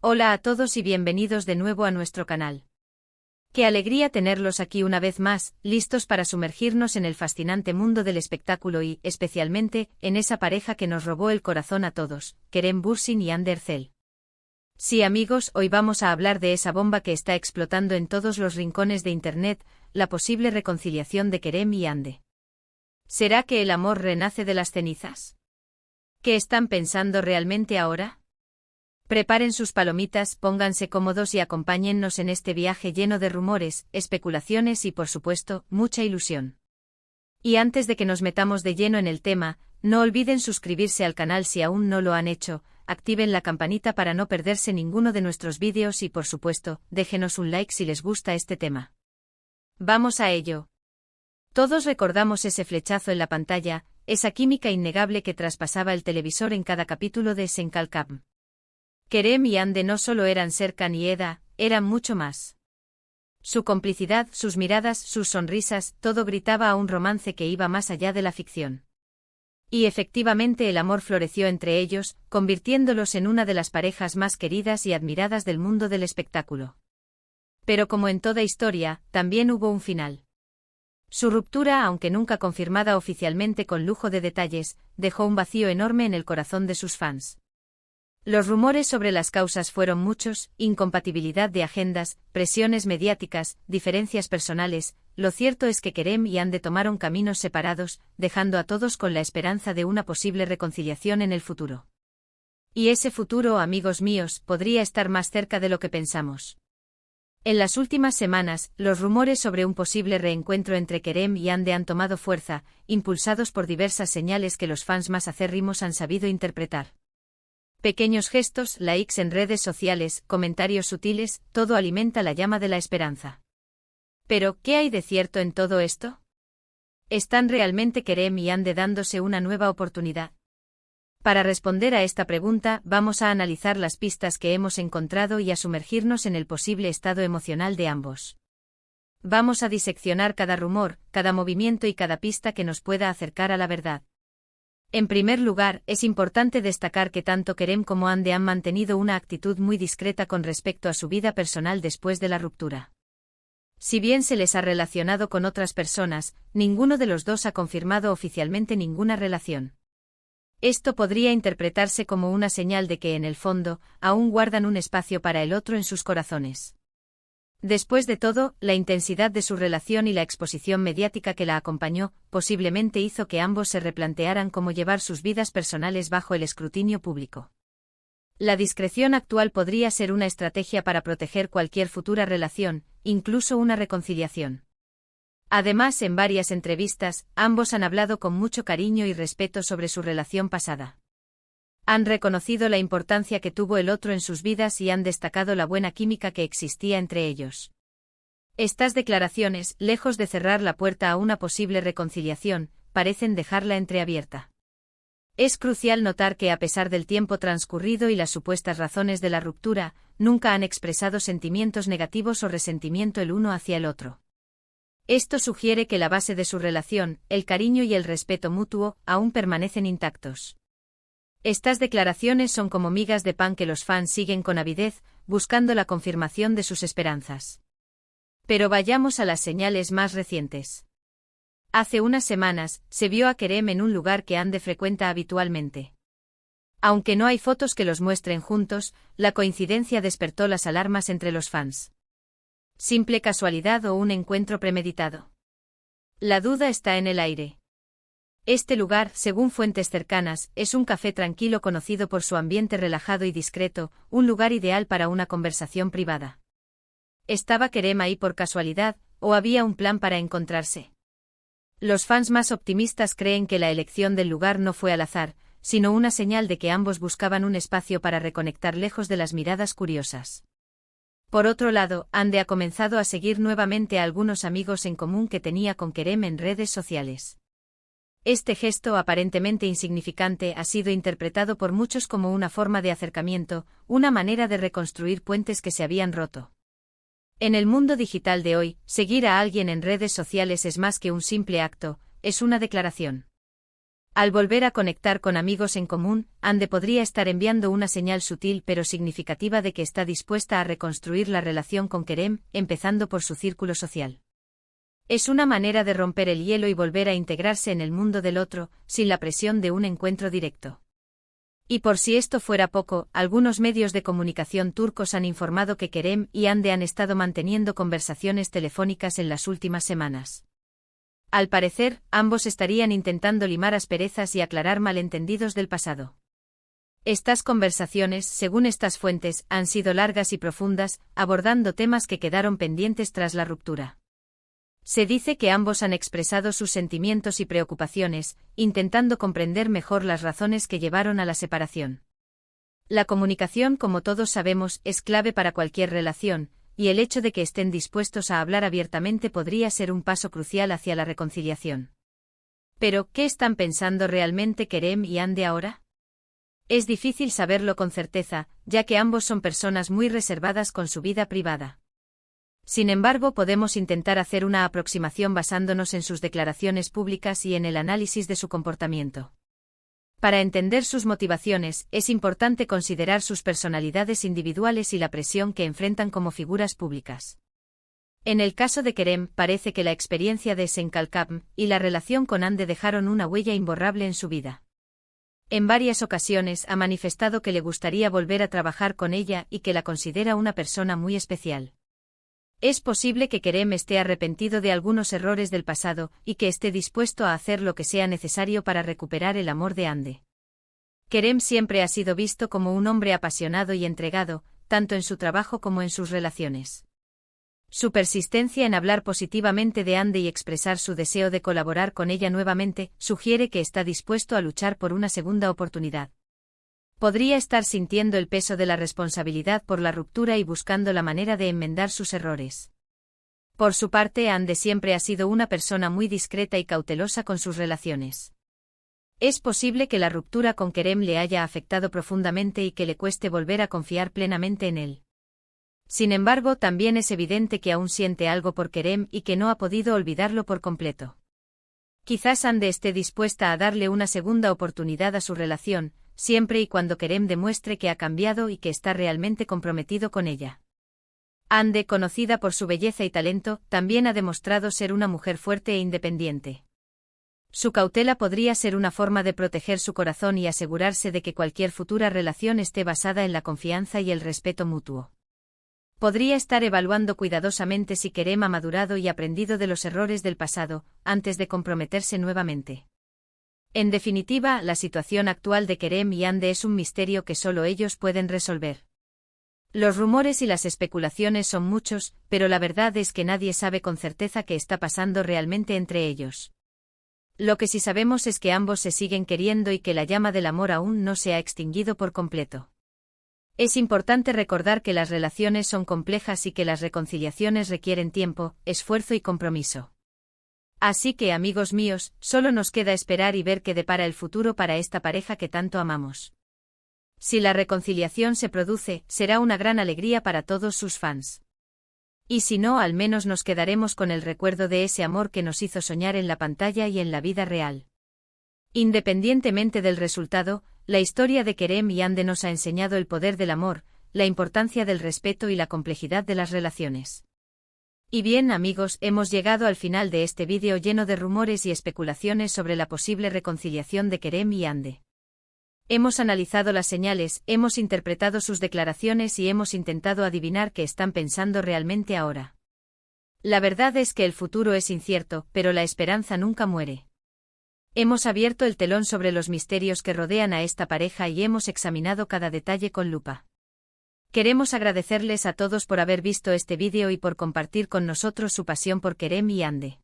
Hola a todos y bienvenidos de nuevo a nuestro canal. Qué alegría tenerlos aquí una vez más, listos para sumergirnos en el fascinante mundo del espectáculo y, especialmente, en esa pareja que nos robó el corazón a todos, Kerem Bürsin y Hande Erçel. Sí amigos, hoy vamos a hablar de esa bomba que está explotando en todos los rincones de Internet, la posible reconciliación de Kerem y Hande. ¿Será que el amor renace de las cenizas? ¿Qué están pensando realmente ahora? Preparen sus palomitas, pónganse cómodos y acompáñennos en este viaje lleno de rumores, especulaciones y, por supuesto, mucha ilusión. Y antes de que nos metamos de lleno en el tema, no olviden suscribirse al canal si aún no lo han hecho, activen la campanita para no perderse ninguno de nuestros vídeos y, por supuesto, déjenos un like si les gusta este tema. ¡Vamos a ello! Todos recordamos ese flechazo en la pantalla, esa química innegable que traspasaba el televisor en cada capítulo de Senkalkam. Kerem y Hande no solo eran Serkan y Eda, eran mucho más. Su complicidad, sus miradas, sus sonrisas, todo gritaba a un romance que iba más allá de la ficción. Y efectivamente el amor floreció entre ellos, convirtiéndolos en una de las parejas más queridas y admiradas del mundo del espectáculo. Pero como en toda historia, también hubo un final. Su ruptura, aunque nunca confirmada oficialmente con lujo de detalles, dejó un vacío enorme en el corazón de sus fans. Los rumores sobre las causas fueron muchos: incompatibilidad de agendas, presiones mediáticas, diferencias personales. Lo cierto es que Kerem y Hande tomaron caminos separados, dejando a todos con la esperanza de una posible reconciliación en el futuro. Y ese futuro, amigos míos, podría estar más cerca de lo que pensamos. En las últimas semanas, los rumores sobre un posible reencuentro entre Kerem y Hande han tomado fuerza, impulsados por diversas señales que los fans más acérrimos han sabido interpretar. Pequeños gestos, likes en redes sociales, comentarios sutiles, todo alimenta la llama de la esperanza. Pero, ¿qué hay de cierto en todo esto? ¿Están realmente Kerem y Hande dándose una nueva oportunidad? Para responder a esta pregunta, vamos a analizar las pistas que hemos encontrado y a sumergirnos en el posible estado emocional de ambos. Vamos a diseccionar cada rumor, cada movimiento y cada pista que nos pueda acercar a la verdad. En primer lugar, es importante destacar que tanto Kerem como Hande han mantenido una actitud muy discreta con respecto a su vida personal después de la ruptura. Si bien se les ha relacionado con otras personas, ninguno de los dos ha confirmado oficialmente ninguna relación. Esto podría interpretarse como una señal de que, en el fondo, aún guardan un espacio para el otro en sus corazones. Después de todo, la intensidad de su relación y la exposición mediática que la acompañó, posiblemente hizo que ambos se replantearan cómo llevar sus vidas personales bajo el escrutinio público. La discreción actual podría ser una estrategia para proteger cualquier futura relación, incluso una reconciliación. Además, en varias entrevistas, ambos han hablado con mucho cariño y respeto sobre su relación pasada. Han reconocido la importancia que tuvo el otro en sus vidas y han destacado la buena química que existía entre ellos. Estas declaraciones, lejos de cerrar la puerta a una posible reconciliación, parecen dejarla entreabierta. Es crucial notar que, a pesar del tiempo transcurrido y las supuestas razones de la ruptura, nunca han expresado sentimientos negativos o resentimiento el uno hacia el otro. Esto sugiere que la base de su relación, el cariño y el respeto mutuo, aún permanecen intactos. Estas declaraciones son como migas de pan que los fans siguen con avidez, buscando la confirmación de sus esperanzas. Pero vayamos a las señales más recientes. Hace unas semanas, se vio a Kerem en un lugar que Hande frecuenta habitualmente. Aunque no hay fotos que los muestren juntos, la coincidencia despertó las alarmas entre los fans. ¿Simple casualidad o un encuentro premeditado? La duda está en el aire. Este lugar, según fuentes cercanas, es un café tranquilo conocido por su ambiente relajado y discreto, un lugar ideal para una conversación privada. ¿Estaba Kerem ahí por casualidad, o había un plan para encontrarse? Los fans más optimistas creen que la elección del lugar no fue al azar, sino una señal de que ambos buscaban un espacio para reconectar lejos de las miradas curiosas. Por otro lado, Hande ha comenzado a seguir nuevamente a algunos amigos en común que tenía con Kerem en redes sociales. Este gesto aparentemente insignificante ha sido interpretado por muchos como una forma de acercamiento, una manera de reconstruir puentes que se habían roto. En el mundo digital de hoy, seguir a alguien en redes sociales es más que un simple acto, es una declaración. Al volver a conectar con amigos en común, Ande podría estar enviando una señal sutil pero significativa de que está dispuesta a reconstruir la relación con Kerem, empezando por su círculo social. Es una manera de romper el hielo y volver a integrarse en el mundo del otro, sin la presión de un encuentro directo. Y por si esto fuera poco, algunos medios de comunicación turcos han informado que Kerem y Ande han estado manteniendo conversaciones telefónicas en las últimas semanas. Al parecer, ambos estarían intentando limar asperezas y aclarar malentendidos del pasado. Estas conversaciones, según estas fuentes, han sido largas y profundas, abordando temas que quedaron pendientes tras la ruptura. Se dice que ambos han expresado sus sentimientos y preocupaciones, intentando comprender mejor las razones que llevaron a la separación. La comunicación, como todos sabemos, es clave para cualquier relación, y el hecho de que estén dispuestos a hablar abiertamente podría ser un paso crucial hacia la reconciliación. Pero, ¿qué están pensando realmente Kerem y Ande ahora? Es difícil saberlo con certeza, ya que ambos son personas muy reservadas con su vida privada. Sin embargo, podemos intentar hacer una aproximación basándonos en sus declaraciones públicas y en el análisis de su comportamiento. Para entender sus motivaciones, es importante considerar sus personalidades individuales y la presión que enfrentan como figuras públicas. En el caso de Kerem, parece que la experiencia de Senkalkam y la relación con Ande dejaron una huella imborrable en su vida. En varias ocasiones ha manifestado que le gustaría volver a trabajar con ella y que la considera una persona muy especial. Es posible que Kerem esté arrepentido de algunos errores del pasado y que esté dispuesto a hacer lo que sea necesario para recuperar el amor de Ande. Kerem siempre ha sido visto como un hombre apasionado y entregado, tanto en su trabajo como en sus relaciones. Su persistencia en hablar positivamente de Ande y expresar su deseo de colaborar con ella nuevamente sugiere que está dispuesto a luchar por una segunda oportunidad. Podría estar sintiendo el peso de la responsabilidad por la ruptura y buscando la manera de enmendar sus errores. Por su parte, Ande siempre ha sido una persona muy discreta y cautelosa con sus relaciones. Es posible que la ruptura con Kerem le haya afectado profundamente y que le cueste volver a confiar plenamente en él. Sin embargo, también es evidente que aún siente algo por Kerem y que no ha podido olvidarlo por completo. Quizás Ande esté dispuesta a darle una segunda oportunidad a su relación, siempre y cuando Kerem demuestre que ha cambiado y que está realmente comprometido con ella. Ande, conocida por su belleza y talento, también ha demostrado ser una mujer fuerte e independiente. Su cautela podría ser una forma de proteger su corazón y asegurarse de que cualquier futura relación esté basada en la confianza y el respeto mutuo. Podría estar evaluando cuidadosamente si Kerem ha madurado y aprendido de los errores del pasado, antes de comprometerse nuevamente. En definitiva, la situación actual de Kerem y Ande es un misterio que solo ellos pueden resolver. Los rumores y las especulaciones son muchos, pero la verdad es que nadie sabe con certeza qué está pasando realmente entre ellos. Lo que sí sabemos es que ambos se siguen queriendo y que la llama del amor aún no se ha extinguido por completo. Es importante recordar que las relaciones son complejas y que las reconciliaciones requieren tiempo, esfuerzo y compromiso. Así que, amigos míos, solo nos queda esperar y ver qué depara el futuro para esta pareja que tanto amamos. Si la reconciliación se produce, será una gran alegría para todos sus fans. Y si no, al menos nos quedaremos con el recuerdo de ese amor que nos hizo soñar en la pantalla y en la vida real. Independientemente del resultado, la historia de Kerem y Ande nos ha enseñado el poder del amor, la importancia del respeto y la complejidad de las relaciones. Y bien, amigos, hemos llegado al final de este vídeo lleno de rumores y especulaciones sobre la posible reconciliación de Kerem y Ande. Hemos analizado las señales, hemos interpretado sus declaraciones y hemos intentado adivinar qué están pensando realmente ahora. La verdad es que el futuro es incierto, pero la esperanza nunca muere. Hemos abierto el telón sobre los misterios que rodean a esta pareja y hemos examinado cada detalle con lupa. Queremos agradecerles a todos por haber visto este vídeo y por compartir con nosotros su pasión por Kerem y Ande.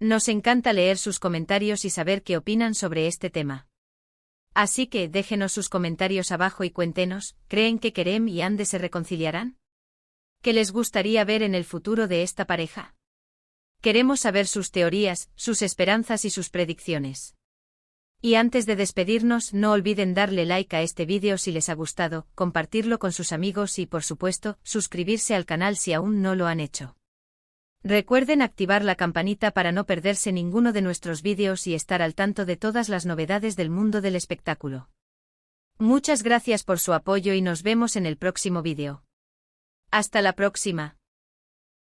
Nos encanta leer sus comentarios y saber qué opinan sobre este tema. Así que déjenos sus comentarios abajo y cuéntenos, ¿creen que Kerem y Ande se reconciliarán? ¿Qué les gustaría ver en el futuro de esta pareja? Queremos saber sus teorías, sus esperanzas y sus predicciones. Y antes de despedirnos, no olviden darle like a este vídeo si les ha gustado, compartirlo con sus amigos y, por supuesto, suscribirse al canal si aún no lo han hecho. Recuerden activar la campanita para no perderse ninguno de nuestros vídeos y estar al tanto de todas las novedades del mundo del espectáculo. Muchas gracias por su apoyo y nos vemos en el próximo vídeo. Hasta la próxima.